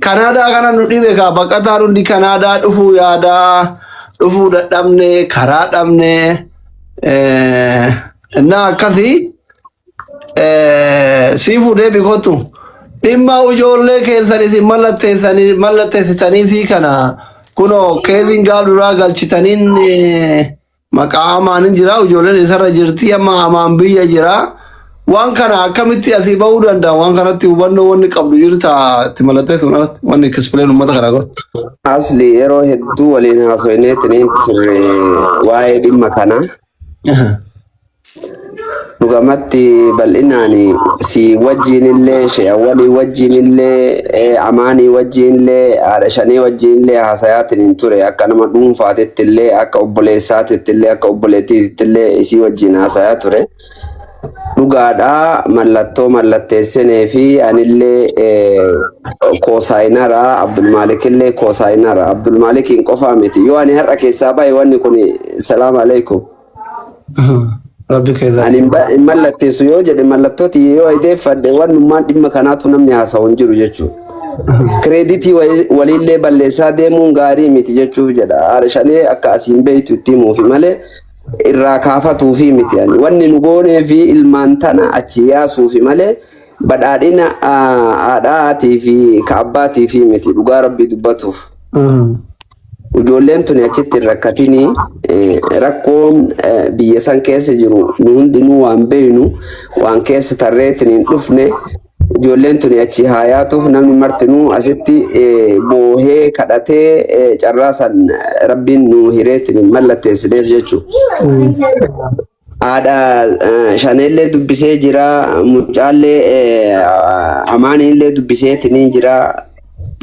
Kanaadaa kana nu dhibe kaa baqataan hundi Kanaadaa dhufuu yaadaa dhufuu dadhabne karaa dhabne na akkasii sii fuudhee bikotu dhimma ijoollee keessanitti mallatteessitanii fi kana kunoo keeziin gaaduraa galchitaniin maqaa amaanin jira ijoolleen isarra jirti amma amaan biyya jira. Waan kana akkamitti asii bahuu danda'a waan kanatti hubannoo wanni qabdu jirta itti mallatteessuun alatti wanni ekspleen uummata kana godhu. Asli yeroo hedduu waliin haasofneetiin turre waa'ee dhimma kana. Dhugamatti bal'inaan si wajjin illee sheewwalii wajjin illee amaanii wajjin illee haadha shanii wajjin illee haasayaatiin ture akka nama dhuunfaatitti illee akka obboleessaatitti illee akka obboleettiitti illee isii wajjin haasayaa ture. Dhugaadhaa mallattoo mallatteessinee fi anillee koosaayinara Abdulmaalik illee koosaayinara Abdulmaalikiin qofaa miti yoo ani har'a keessaa bahe wanni kun salaamu alaikum. Rabbi keessa. Ani hin mallatteessu yoo jedhe mallattooti yoo ideeffadhe wannummaan dhimma kanaatu namni haasa'u hin jiru jechuudha. Kireeditii waliillee balleessaa deemuun gaarii miti jechuuf jedha. Haadha shanii akka asiin beektu itti himuufi malee. Irraa kaafatuufi miti yani wanni nu goonee fi ilmaan tana achi yaasuufi malee badhaadhina haadhaatii fi kaabbaatii fi miti dhugaa rabbii dubbatuuf. Ijoolleen tuni achitti rakkatini rakkoon biyya san keessa jiru nu hundinuu waan beeynu waan keessa tarreetiin hin dhufne ijoolleen tuni achi hayaatuuf namni martinuu asitti boohee kadhatee carraa san rabbiin nu hireetiin mallatteessineef jechuudha. Haadha shaneellee dubbisee jira mucaallee amaaniillee dubbiseetiin jira.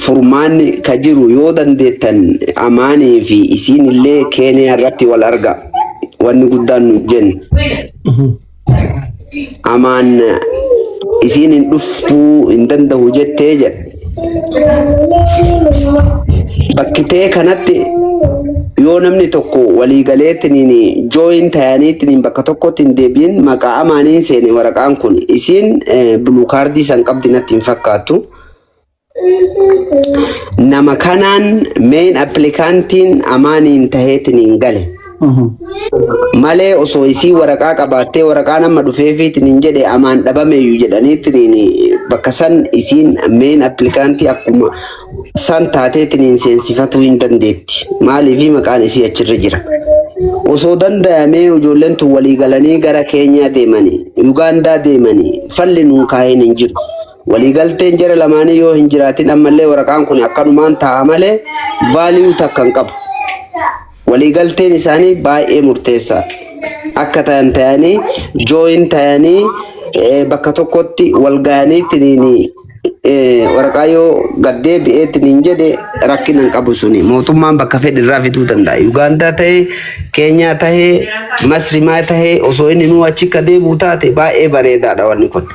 Furmaanni ka jiru yoo dandeettan amaanii fi isiinillee Keeniyaa irratti wal arga wanni guddaan nu jennu. Amaan isiin hin dhuftuu hin danda'u jettee jedha. Bakkitee kanatti yoo namni tokko waliigaleetiin jooyin ta'aniitiin bakka tokkotti hin deebiin maqaa amaaniin seene waraqaan kun isiin buluu kaardii san qabdi natti hin fakkaattu. Nama kanaan main applikantiin amaaniin taheetiin gale. Malee osoo isii waraqaa qabaattee waraqaa nama dhufeefiitiin hin jedhe amaan dhabameeyyuu jedhaniitiin bakka san isiin main applikantii akkuma san taateetiin seensifatuu hin dandeetti. Maaliifi maqaan isii achirra jira. Osoo danda'amee ijoolleen tun walii galanii gara Keenyaa deemanii, Yugaandaa deemanii falli nuun kaa'een hin jiru. Waliigalteen jara lamaanii yoo hin jiraatin ammallee waraqaan kun akkanumaan ta'a malee vaaliyuu takka hin qabu. Waliigalteen isaanii baay'ee murteessaa. Akka ta'anii jooyin ta'anii bakka tokkotti wal ga'aniitiin waraqaa yoo gaddee bi'eetiin jedhe rakkina hin qabu suni. Mootummaan bakka fedhe irraa fiduu danda'a. Yugaandaa ta'ee, Keenyaa ta'ee, Masrimaa ta'ee osoo inni nuu achi akka deebi'u taate baay'ee bareedaadha wanni kun.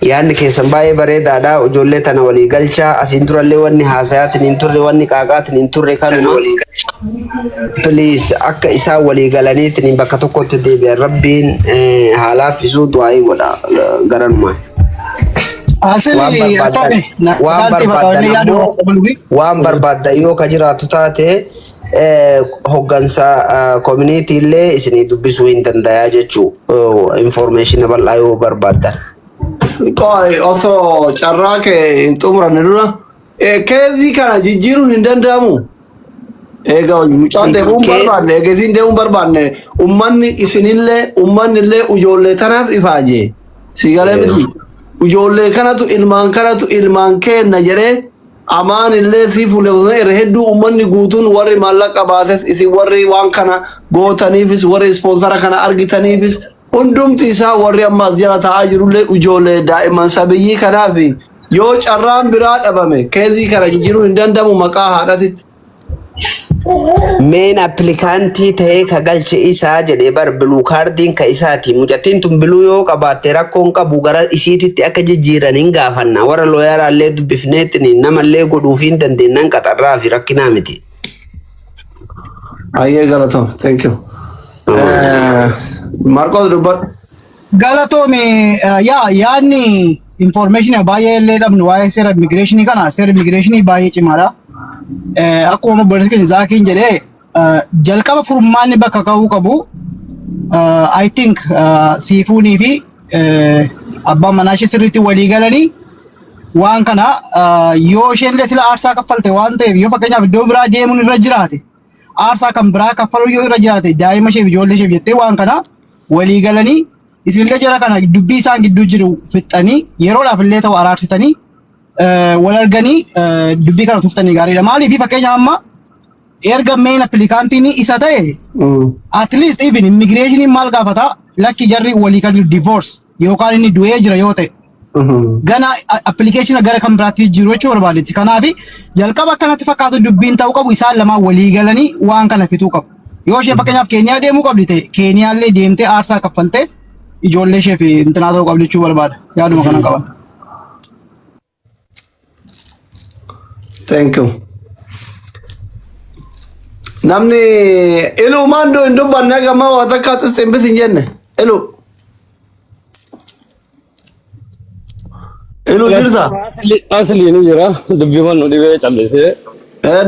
Yaanni keessan baay'ee bareedaadha ijoollee tana walii galchaa asiin durallee wanni haasayaatiin hin turre wanni qaaqaatiin hin turre kanuma please akka isaan walii galaniitiin bakka tokkotti deebi'an rabbiin haalaaf isuu du'aayii godha garanumaan. Waan barbaaddan yoo ka jiraatu taate hoggansa community illee isinii dubbisuu hin dandayaa jechuu information bal'aa yoo barbaaddan. Osoo carraa kee hin xumuranne dura keezii kana jijjiiruun hin danda'amu. Egaa mucaan deemuun barbaanne eegasiin deemuun barbaanne ummanni isinillee ummannillee ijoollee tanaaf ifaaje si galee miti ijoollee kanatu ilmaan kenna jedhee amaanillee si fuulee irra hedduu ummanni guutuun warri maallaqa baases isin warri waan kana gootaniifis warri ispoonsara kana argitaniifis hundumti isaa warri ammas jala taa'aa jirullee ijoollee daa'imman sabiyyii kanaaf yoo carraan biraa dhabame keezii kana jijjiiruun hin danda'amu maqaa haadhatitti. Main applikantii ta'ee ka galche isaa jedhee bar biluu kaardiin ka isaati mucattiin tun biluu yoo qabaatte rakkoon qabu gara isiititti akka jijjiiran hin gaafanna warra looyaraallee dubbifneetiin namallee godhuuf hin dandeenyan qaxarraa fi rakkinaa miti. Ayyee galatoom thank you. Marcos dubbat. Galatoome yaanni information baay'ee illee dhabnu waa'ee seera immigireeshinii kana seera immigireeshinii baay'ee cimaadha. Akkuma obboleessi keenya Zaakiin jedhee jalqaba furmaanni bakka ka'uu qabu I think siifuunii fi abbaan manaa ishee sirriitti walii galanii waan kana yoo isheen illee sila aarsaa kaffalte waan ta'eef yoo fakkeenyaaf iddoo biraa deemuun irra jiraate aarsaa kan biraa kaffaluu yoo irra jiraate daa'ima isheef ijoollee isheef jettee waan kana walii galanii isinillee jara kana dubbii isaan gidduu jiru fixanii yeroodhaaf illee ta'u araarsitanii wal arganii dubbii kana tuftanii gaariidha. Maaliif fakkeenyaaf amma erga main applicantiin isa ta'e at least even immigration maal gaafata lakki jarri walii kan divorce yookaan inni du'ee jira yoo ta'e gana application gara kan biraatti jiru jechuu barbaadetti. Kanaaf jalqaba akkanatti fakkaatu dubbiin ta'uu qabu isaan lamaan walii galanii waan kana fixuu qabu. Yoo isheen fakkeenyaaf Keeniyaa deemuu qabdi ta'e Keeniyaallee deemtee aarsaa kaffaltee ijoollee ishee fi intinaa ta'uu qabdi jechuu barbaada. Yaaduma kana qaban. Thank you. Namni elu mando indo banna gama wata katu sembe sinjenne elu jirta asli ni jira dubbi man dibe challese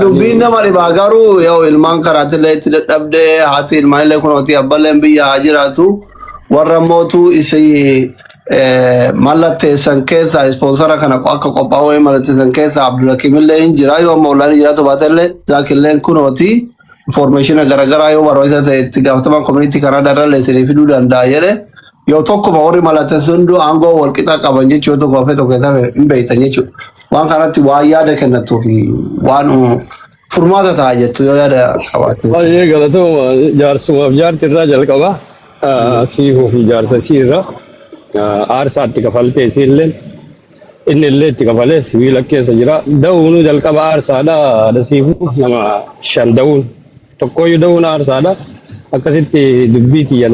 dubbi nama riba garu yo ilman karate le tidabde hati ilman le kunoti abalen biya hajiratu warramotu isi malate sankesa sponsora kana akka qopawe malate sankesa Abdulakim le injira yo maulani jira to batelle zakillen kunoti information garagara yoo barbaachisa ta'e itti gaafatama community kana darra leesanii fiduu danda'a jedhe yoo tokkuma warri malate sundu aangoo wal qixa qaban jechuu tokko hafee tokko ta'e hin beektan jechuudha. Waan kanatti waan yaada kennatu fi waan furmaata ta'a jettu yoo yaada qabaate. Baay'ee galatooma jaarsumaaf jaarti irraa jalqaba siifuu fi jaarsa siirra aarsaatti kafaltee isiillee inni illee itti kafalee sibiila keessa jira. Da'uun jalqaba aarsaadha siifuu nama 5 da'uun. Tokkoyyuu da'uun aarsaadha akkasitti dubbii kiyya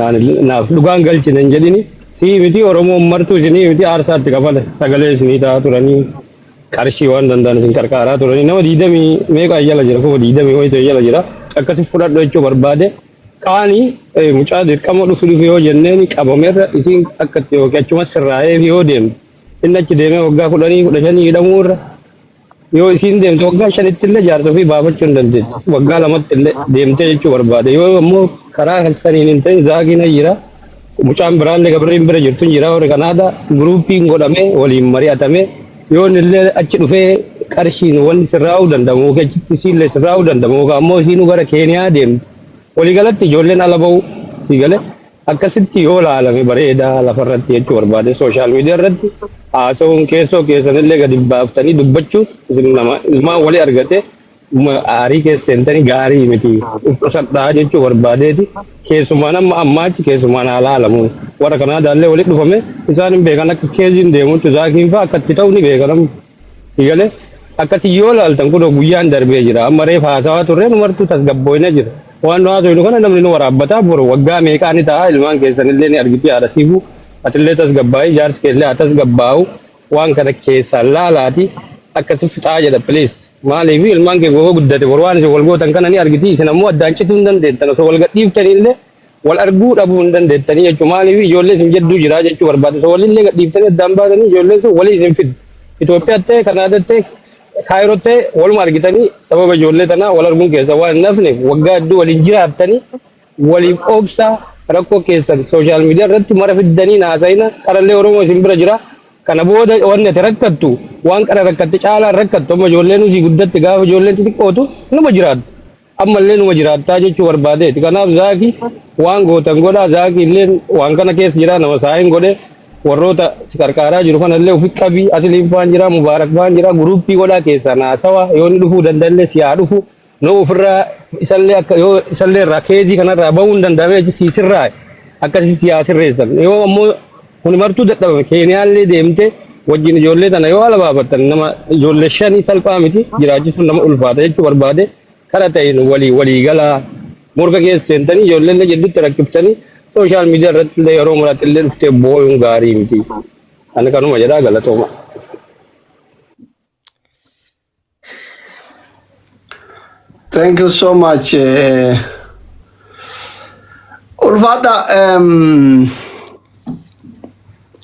naaf dhugaan galchine hin jedhini sii miti Oromoon martuu isinii miti aarsaatti kafale sagalee isinii ta'aa turanii qarshii waan danda'an isin qarqaaraa turanii nama 20 meeqa jala jira kuma 20 wayita jala jira akkasi fudhadhu jechuu barbaade qaanii mucaa dirqama dhufu yoo jenneen qabameerra isin akkatti yookiin achuma sirraa'ee yoo deemte inni achi deemee waggaa 15 hidhamuurra yoo isin deemte waggaa 5tti illee jaarsa fi baafachuu hin dandeessu waggaa 2tti illee deemtee jechuu barbaade yoo ammoo karaa saniin hin ta'in Zaakiin jira mucaan biraallee gabriin bira jirtu jira warri kanaadha guruupiin godhamee waliin mari'atamee yoo illee achi dhufee qarshiin wanni sirraa'uu danda'amu kechitti isiillee sirraa'uu danda'amu ammoo isiin gara Keeniyaa deemte waliigalatti ijoolleen ala ba'u siigalee akkasitti yoo laalame bareedaa lafarratti jechuu barbaade sooshaal miidiyaa irratti haasawuun keessoo keessanillee gadi baaftanii dubbachuu ilmaan walii argate aarii keesseentanii gaarii miti sadhaa jechuu barbaadeeti keessumaan amma ammaachi keessumaan haala alamuun warra kanaa daallee walitti dhufame isaan hin beekan akka keeziin deemutti Zaakiin fa'aa akkatti ta'u ni beekan siigalee akkasii yoo laaltan kun guyyaan darbee jira amma reef haasawaa turreen umartuu tasgabbooyina jira waan nu haasawinu kana namni nu waraabbataa boru waggaa meeqaani ta'a ilmaan keessanillee ni argiti haadha siifuu atillee tasgabbaa'ii jaarsi keellee tasgabbaa'u waan kana keessaan laalaati akkasi fixaa jedha please maaliif ilmaan kee gogoo guddate boru waan isin wal gootan kana ni argiti isin ammoo addaan cituu hin dandeettan osoo wal gadhiiftanillee wal arguu dhabuu hin dandeettanii jechuu maaliif ijoollee isin jedduu jira jechuu barbaade osoo walillee gadhiiftanii addaan baatanii ijoolleen sun walii isin fiddu Itoophiyaa ta'e Kanaadaa ta'e Kaayiroo ta'e waluma argitanii sababa ijoollee tanaa wal arguun keessa waan hin hafneef waggaa hedduu waliin jiraattanii waliif obsaa rakkoo keessan sooshaal miidiyaa irratti mara fiddanii naasayina qarallee Oromoo isin bira jira kana booda wanni ati rakkattu waan qara rakkatte caalaa rakkattu amma ijoolleen usii guddatti gaafa ijoolleen xixiqqootu numa jiraattu ammallee numa jiraattaa jechuu barbaadeeti kanaaf Zaakii waan gootan godhaa Zaakii illee waan kana keessa jira nama saayin godhe warroota si qarqaaraa jiru kanallee ufi qabii asliin faan jira mubaarak faan jira guruupii godhaa keessaa naasawa yoo inni dhufuu danda'allee siyaa dhufu no ofirraa isallee akka yoo isallee irraa keezii kanarraa bahuu hin danda'amee siisirraa akkasii siyaa sirreessan yoo ammoo kun martuu dadhabame Keeniyaallee deemte wajjin ijoollee tana yoo ala baafattan nama ijoollee 5 salphaa miti jiraachisuun nama ulfaata jechuu barbaade kana ta'in walii galaa morka keessa seentanii ijoollee jedhutti rakkiftanii sooshaal miidiyaa irratti illee yeroo muraatti illee dhuftee booyuun gaarii miti. Ani kanuma jedhaa galatooma. Thank you so much. Ulfaadha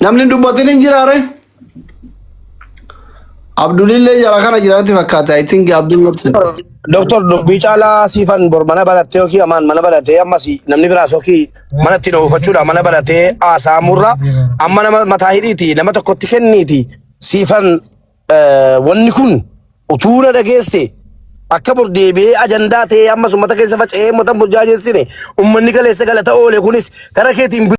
namni dubbatiin hin jiraare Abdulillee jara kana jiraatti fakkaata. I think Abdul Martin. Doktor Bicala Sifan bor mana balate oki aman mana balate amasi namni biraa soki mana tino ufachuudha mana balate asaamurra amma nama matahiriiti nama tokkotti kenniti Sifan wanni kun utuuna dhageesse akka bor deebi'ee ajandaa ta'ee amma summata keessa faca'ee mootan burjaajeessine ummanni kaleessa galata oole kunis kara keetiin